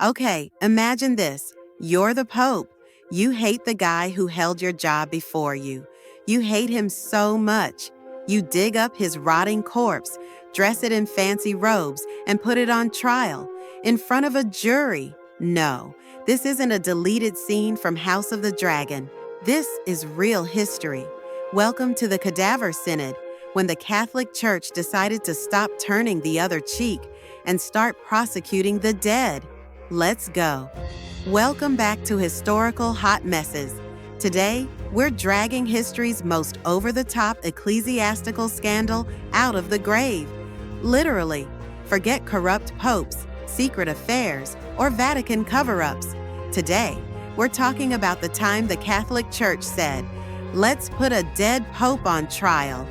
Okay, imagine this. You're the Pope. You hate the guy who held your job before you. You hate him so much. You dig up his rotting corpse, dress it in fancy robes, and put it on trial in front of a jury. No, this isn't a deleted scene from House of the Dragon. This is real history. Welcome to the Cadaver Synod, when the Catholic Church decided to stop turning the other cheek and start prosecuting the dead. Let's go. Welcome back to Historical Hot Messes. Today, we're dragging history's most over-the-top ecclesiastical scandal out of the grave. Literally, forget corrupt popes, secret affairs, or Vatican cover-ups. Today, we're talking about the time the Catholic Church said, "Let's put a dead pope on trial."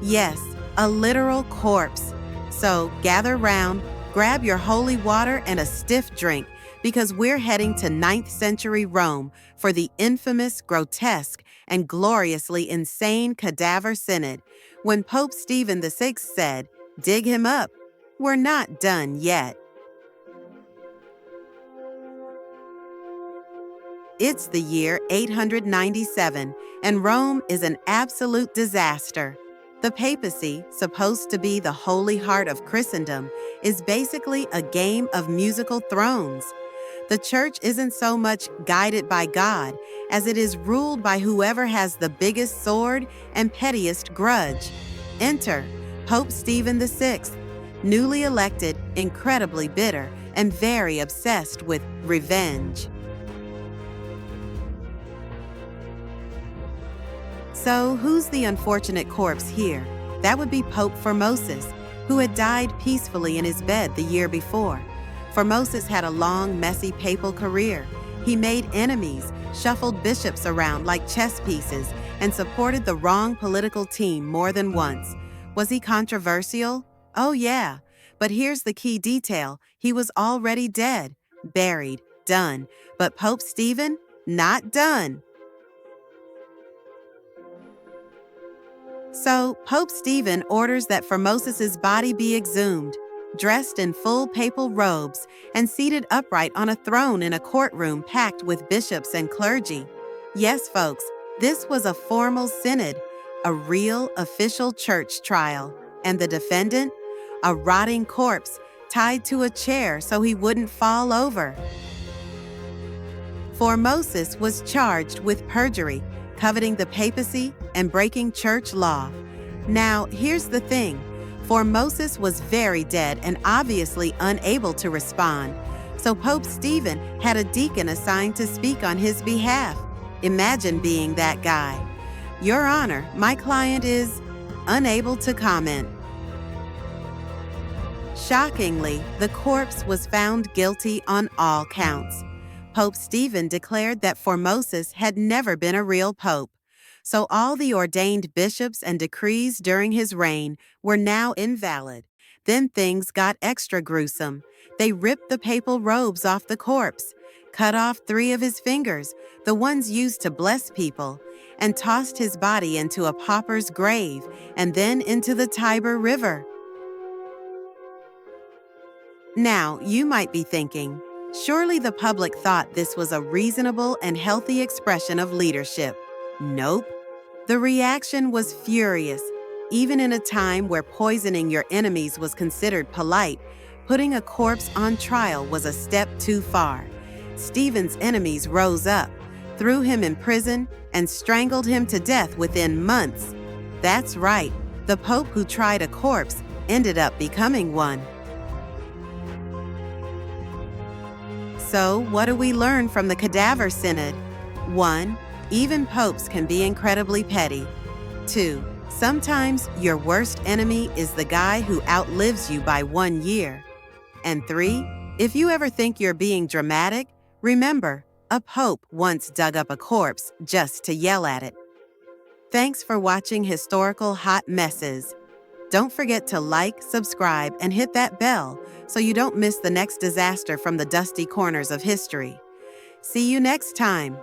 Yes, a literal corpse. So gather round, grab your holy water and a stiff drink, because we're heading to 9th century Rome for the infamous, grotesque, and gloriously insane Cadaver Synod, when Pope Stephen VI said, "Dig him up. We're not done yet." It's the year 897, and Rome is an absolute disaster. The papacy, supposed to be the holy heart of Christendom, is basically a game of musical thrones. The church isn't so much guided by God as it is ruled by whoever has the biggest sword and pettiest grudge. Enter Pope Stephen VI, newly elected, incredibly bitter, and very obsessed with revenge. So, who's the unfortunate corpse here? That would be Pope Formosus, who had died peacefully in his bed the year before. Formosus had a long, messy papal career. He made enemies, shuffled bishops around like chess pieces, and supported the wrong political team more than once. Was he controversial? Oh yeah. But here's the key detail. He was already dead, buried, done. But Pope Stephen? Not done. So, Pope Stephen orders that Formosus's body be exhumed, dressed in full papal robes, and seated upright on a throne in a courtroom packed with bishops and clergy. Yes, folks, this was a formal synod, a real official church trial. And the defendant? A rotting corpse tied to a chair so he wouldn't fall over. Formosus was charged with perjury, coveting the papacy, and breaking church law. Now, here's the thing. Formosus was very dead and obviously unable to respond, so Pope Stephen had a deacon assigned to speak on his behalf. Imagine being that guy. "Your Honor, my client is unable to comment." Shockingly, the corpse was found guilty on all counts. Pope Stephen declared that Formosus had never been a real pope, so all the ordained bishops and decrees during his reign were now invalid. Then things got extra gruesome. They ripped the papal robes off the corpse, cut off 3 of his fingers, the ones used to bless people, and tossed his body into a pauper's grave and then into the Tiber River. Now, you might be thinking, surely the public thought this was a reasonable and healthy expression of leadership. Nope. The reaction was furious. Even in a time where poisoning your enemies was considered polite, putting a corpse on trial was a step too far. Stephen's enemies rose up, threw him in prison, and strangled him to death within months. That's right, the Pope who tried a corpse ended up becoming one. So, what do we learn from the Cadaver Synod? 1. Even popes can be incredibly petty. 2. Sometimes your worst enemy is the guy who outlives you by 1 year. And 3. If you ever think you're being dramatic, remember, a pope once dug up a corpse just to yell at it. Thanks for watching Historical Hot Messes. Don't forget to like, subscribe, and hit that bell so you don't miss the next disaster from the dusty corners of history. See you next time.